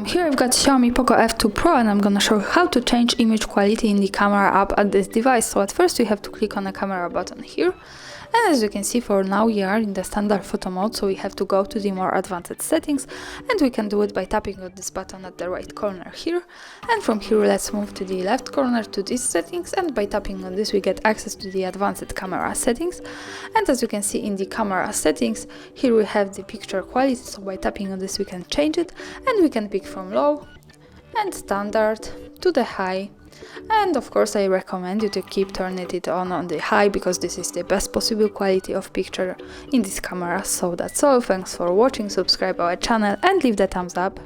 Here I've got Xiaomi Poco F2 Pro, and I'm gonna show you how to change image quality in the camera app at this device. So at first you have to click on the camera button here, and as you can see, for now we are in the standard photo mode, so we have to go to the more advanced settings, and we can do it by tapping on this button at the right corner here. And from here let's move to the left corner to these settings, and by tapping on this we get access to the advanced camera settings. And as you can see in the camera settings, here we have the picture quality, so by tapping on this we can change it, and we can pick from low and standard to the high. And of course I recommend you to keep turning it on the high, because this is the best possible quality of picture in this camera. So that's all, thanks for watching, subscribe our channel and leave the thumbs up.